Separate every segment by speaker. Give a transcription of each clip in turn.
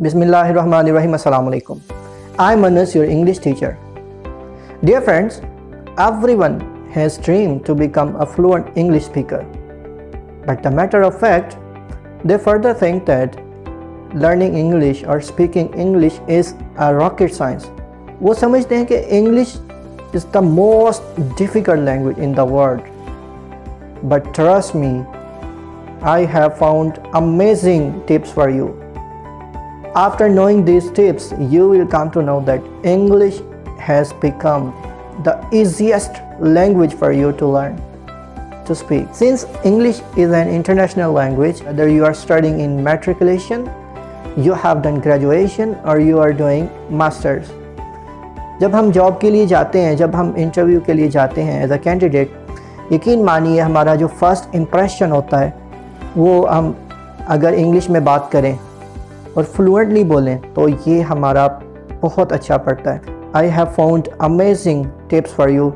Speaker 1: Bismillahirrahmanirrahim. Assalamu alaikum. I'm Anas, your English teacher. Dear friends, everyone has dreamed to become a fluent English speaker. But the matter of fact, they further think that learning English or speaking English is a rocket science. वो समझते हैं कि English is the most difficult language in the world. But trust me, I have found amazing tips for you. After knowing these tips, you will come to know that English has become the easiest language for you to learn, to speak. Since English is an international language, whether you are studying in matriculation, you have done graduation or you are doing masters. जब हम job के लिए जाते हैं, जब हम interview के लिए जाते हैं एज अ कैंडिडेट, यकीन मानिए हमारा जो फर्स्ट इम्प्रेशन होता है वो हम अगर इंग्लिश में बात करें और फ्लुएंटली बोलें तो ये हमारा बहुत अच्छा पड़ता है. I have found amazing tips for you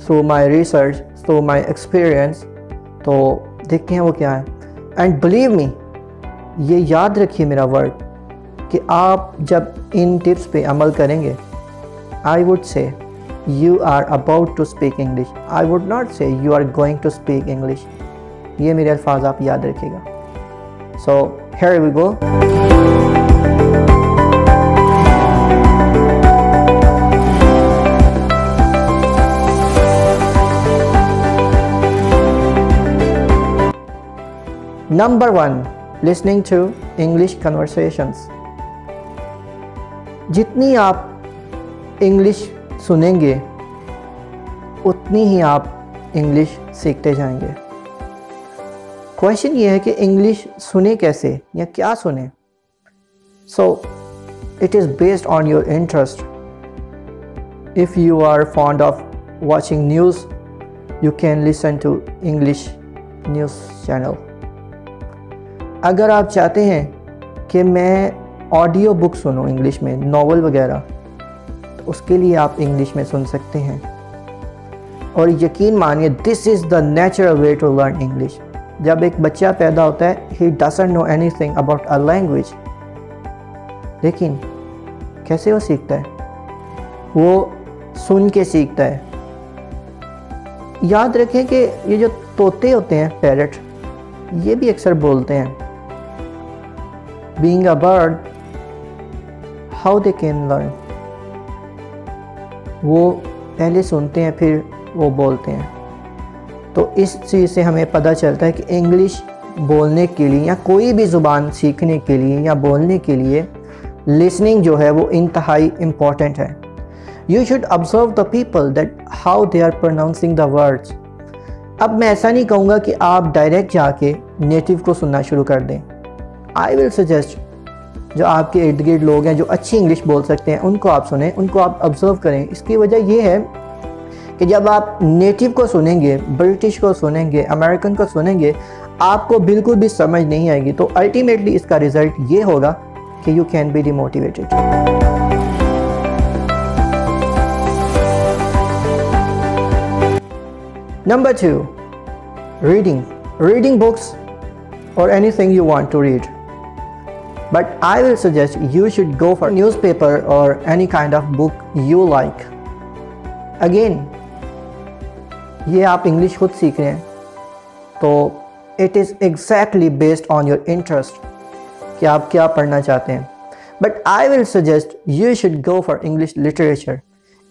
Speaker 1: through my research, through my experience. तो देखते हैं वो क्या है. एंड बिलीव मी, ये याद रखिए मेरा वर्ड कि आप जब इन टिप्स पे अमल करेंगे, I would say you are about to speak English. I would not say you are going to speak English. ये मेरे अल्फाज आप याद रखिएगा. So here we go. Number 1, listening to English conversations. जितनी आप इंग्लिश सुनेंगे उतनी ही आप इंग्लिश सीखते जाएंगे. क्वेश्चन ये है कि इंग्लिश सुने कैसे या क्या सुने. So it is based on your interest. If you are fond of watching news, you can listen to English news channel. अगर आप चाहते हैं कि मैं ऑडियो बुक सुनूं इंग्लिश में, नॉवल वगैरह, उसके लिए आप इंग्लिश में सुन सकते हैं. और यकीन मानिए this is the natural way to learn English. जब एक बच्चा पैदा होता है, he doesn't know anything about a language, लेकिन कैसे वो सीखता है? वो सुन के सीखता है. याद रखें कि ये जो तोते होते हैं, पैरट, ये भी अक्सर बोलते हैं. Being a bird, how they can learn? वो पहले सुनते हैं फिर वो बोलते हैं. तो इस चीज़ से हमें पता चलता है कि इंग्लिश बोलने के लिए या कोई भी ज़ुबान सीखने के लिए या बोलने के लिए लिसनिंग जो है वो इंतहाई इम्पॉर्टेंट है. You should observe the people that how they are pronouncing the words. अब मैं ऐसा नहीं कहूँगा कि आप डायरेक्ट जाके नेटिव को सुनना शुरू कर दें. आई विल सजेस्ट जो आपके इर्द गिर्द लोग हैं जो अच्छी इंग्लिश बोल सकते हैं, उनको आप सुनें, उनको आप ऑब्ज़र्व करें. इसकी वजह ये है कि जब आप नेटिव को सुनेंगे, ब्रिटिश को सुनेंगे, अमेरिकन को सुनेंगे, आपको बिल्कुल भी समझ नहीं आएगी. तो अल्टीमेटली इसका रिज़ल्ट ये होगा कि you can be demotivated. Number 2, reading books or anything you want to read. But I will suggest you should go for newspaper or any kind of book you like. Again, ये आप English खुद सीख रहे हैं तो it is exactly based on your interest कि आप क्या पढ़ना चाहते हैं. But I will suggest you should go for English literature.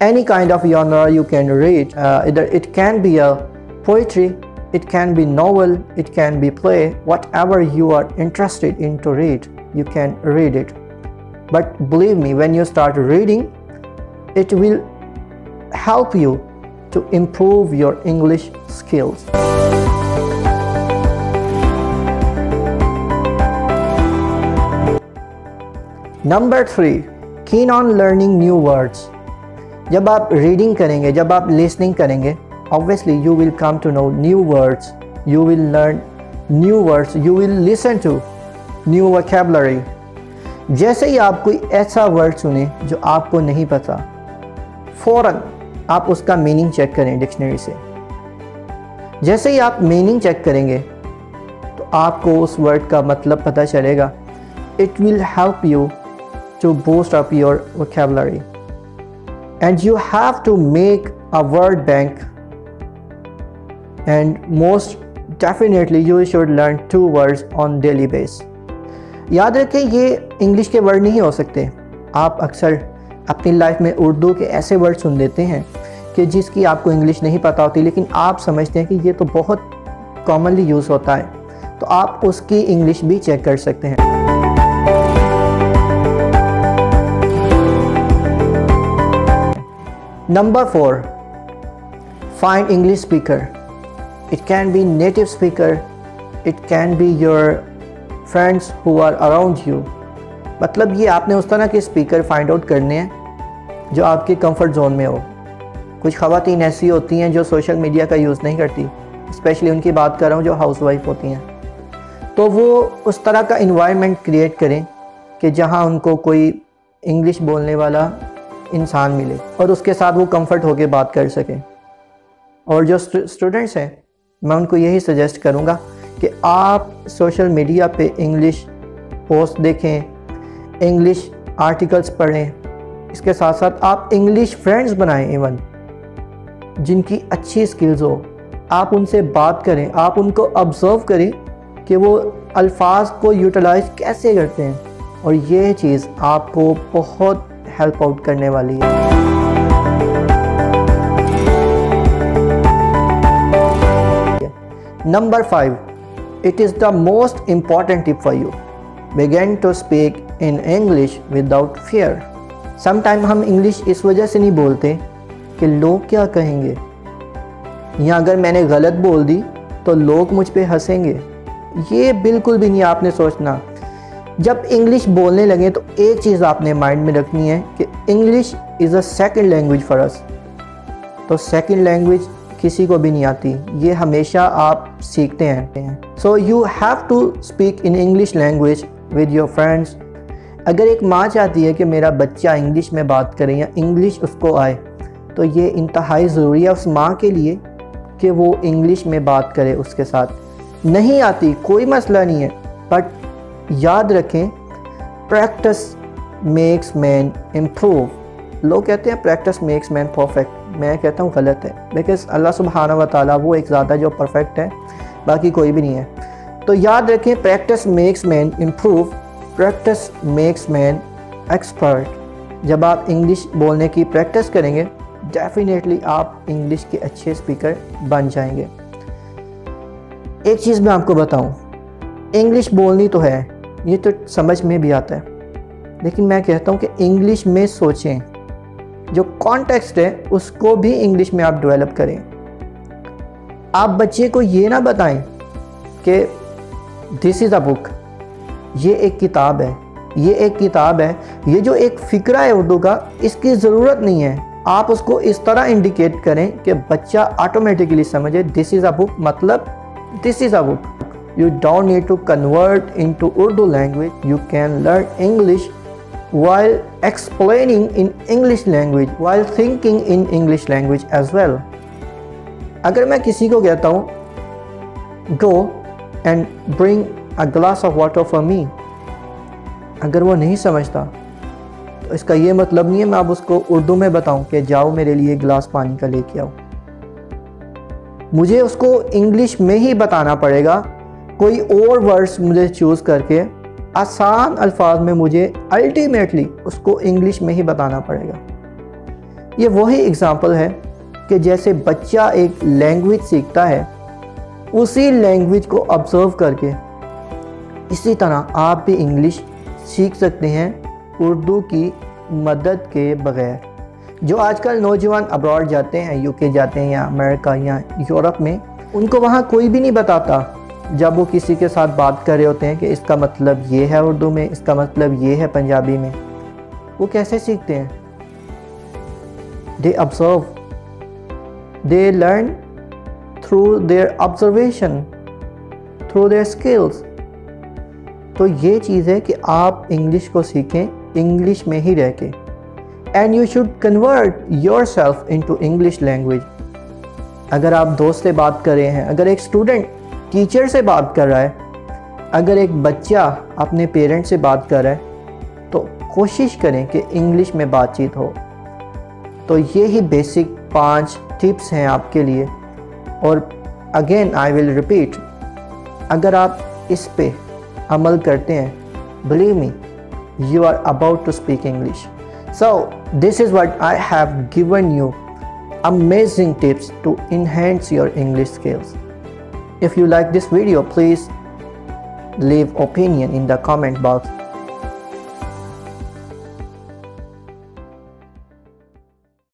Speaker 1: Any kind of genre you can read. Either it can be a poetry, it can be novel, it can be play, whatever you are interested in to read, you can read it. But believe me, when you start reading, it will help you to improve your English skills. Number 3, keen on learning new words. जब आप reading करेंगे, जब आप listening करेंगे, obviously you will come to know new words, you will learn new words, you will listen to new vocabulary. जैसे ही आप कोई ऐसा वर्ड सुने जो आपको नहीं पता, फ़ौरन आप उसका मीनिंग चेक करें डिक्शनरी से. जैसे ही आप मीनिंग चेक करेंगे तो आपको उस वर्ड का मतलब पता चलेगा. It will help you to boost up your vocabulary. And you have to make a word bank, and most definitely you should learn 2 words on daily basis. याद रखें, ये इंग्लिश के वर्ड नहीं हो सकते। आप अक्सर अपनी लाइफ में उर्दू के ऐसे वर्ड सुन लेते हैं कि जिसकी आपको इंग्लिश नहीं पता होती, लेकिन आप समझते हैं कि ये तो बहुत कॉमनली यूज़ होता है, तो आप उसकी इंग्लिश भी चेक कर सकते हैं। Number 4, find English speaker. It can be native speaker, it can be your friends who are around you. मतलब ये आपने उस तरह के स्पीकर फाइंड आउट करने हैं जो आपके कंफर्ट जोन में हो। कुछ ख़वातीन ऐसी होती हैं जो सोशल मीडिया का यूज़ नहीं करती, स्पेशली उनकी बात कर रहा हूँ जो हाउसवाइफ होती हैं, तो वो उस तरह का इन्वायरमेंट क्रिएट करें कि जहाँ उनको कोई इंग्लिश बोलने वाला इंसान मिले और उसके साथ वो कंफर्ट होके बात कर सकें। और जो स्टूडेंट्स हैं, मैं उनको यही सजेस्ट करूँगा कि आप सोशल मीडिया पे इंग्लिश पोस्ट देखें, इंग्लिश आर्टिकल्स पढ़ें, इसके साथ साथ आप इंग्लिश फ्रेंड्स बनाएं, इवन जिनकी अच्छी स्किल्स हो, आप उनसे बात करें, आप उनको ऑब्ज़र्व करें कि वो अल्फाज को यूटिलाइज कैसे करते हैं, और ये चीज़ आपको बहुत हेल्प आउट करने वाली है। Number 5, it is the most important tip for you. Begin to speak in English without fear. Sometimes हम इंग्लिश इस वजह से नहीं बोलते कि लोग क्या कहेंगे, या अगर मैंने गलत बोल दी तो लोग मुझ पे हंसेंगे। ये बिल्कुल भी नहीं आपने सोचना। जब इंग्लिश बोलने लगे तो एक चीज़ आपने माइंड में रखनी है कि English is a second language for us. तो सेकंड लैंग्वेज किसी को भी नहीं आती, ये हमेशा आप सीखते हैं। So you have to speak in English language with your friends. अगर एक माँ चाहती है कि मेरा बच्चा इंग्लिश में बात करे या इंग्लिश उसको आए, तो ये इंतहाई ज़रूरी है उस माँ के लिए कि वो इंग्लिश में बात करे उसके साथ। नहीं आती कोई मसला नहीं है, बट याद रखें, प्रैक्टिस मेक्स मैन इम्प्रूव। लोग कहते हैं प्रैक्टिस मेक्स मैन परफेक्ट, मैं कहता हूँ गलत है, बिकॉज अल्लाह सुब्हाना व तआला वो एक ज़ात है जो परफेक्ट है, बाकी कोई भी नहीं है। तो याद रखें, practice makes man improve, practice makes man expert. जब आप इंग्लिश बोलने की प्रैक्टिस करेंगे, डेफिनेटली आप इंग्लिश के अच्छे स्पीकर बन जाएंगे। एक चीज़ मैं आपको बताऊं, इंग्लिश बोलनी तो है, ये तो समझ में भी आता है, लेकिन मैं कहता हूं कि इंग्लिश में सोचें, जो कॉन्टेक्स्ट है उसको भी इंग्लिश में आप डेवलप करें। आप बच्चे को ये ना बताएं कि दिस इज़ अ बुक, ये एक किताब है, ये एक किताब है, ये जो एक फ़िक्रा है उर्दू का, इसकी ज़रूरत नहीं है। आप उसको इस तरह इंडिकेट करें कि बच्चा ऑटोमेटिकली समझे दिस इज़ अ बुक, मतलब this is a book. You don't need to convert into Urdu language. You can learn English while explaining in English language, while thinking in English language as well. अगर मैं किसी को कहता हूँ go and bring a glass of water for me, अगर वो नहीं समझता तो इसका ये मतलब नहीं है मैं अब उसको उर्दू में बताऊँ कि जाओ मेरे लिए गिलास पानी का लेके आओ। मुझे उसको इंग्लिश में ही बताना पड़ेगा, कोई और वर्ड्स मुझे चूज़ करके आसान अल्फाज में मुझे अल्टीमेटली उसको इंग्लिश में ही बताना पड़ेगा। ये वही एग्ज़ाम्पल है कि जैसे बच्चा एक लैंग्वेज सीखता है, उसी लैंग्वेज को ऑब्ज़र्व करके, इसी तरह आप भी इंग्लिश सीख सकते हैं उर्दू की मदद के बग़ैर। जो आजकल नौजवान अब्रॉड जाते हैं, यूके जाते हैं या अमेरिका या यूरोप में, उनको वहाँ कोई भी नहीं बताता जब वो किसी के साथ बात कर रहे होते हैं कि इसका मतलब ये है उर्दू में, इसका मतलब ये है पंजाबी में। वो कैसे सीखते हैं? They observe, they learn through their observation, through their skills. तो ये चीज़ है कि आप इंग्लिश को सीखें इंग्लिश में ही रह के, and you should convert your self into English language. अगर आप दोस्त से बात कर रहे हैं, अगर एक स्टूडेंट टीचर से बात कर रहा है, अगर एक बच्चा अपने पेरेंट्स से बात कर रहा है, तो कोशिश करें कि इंग्लिश में बातचीत हो। तो यही बेसिक 5 टिप्स हैं आपके लिए। और अगेन आई विल रिपीट, अगर आप इस पे अमल करते हैं, believe me, you are about to speak English. So this is what I have given you amazing tips to enhance your English skills. If you like this video, please leave opinion in the comment box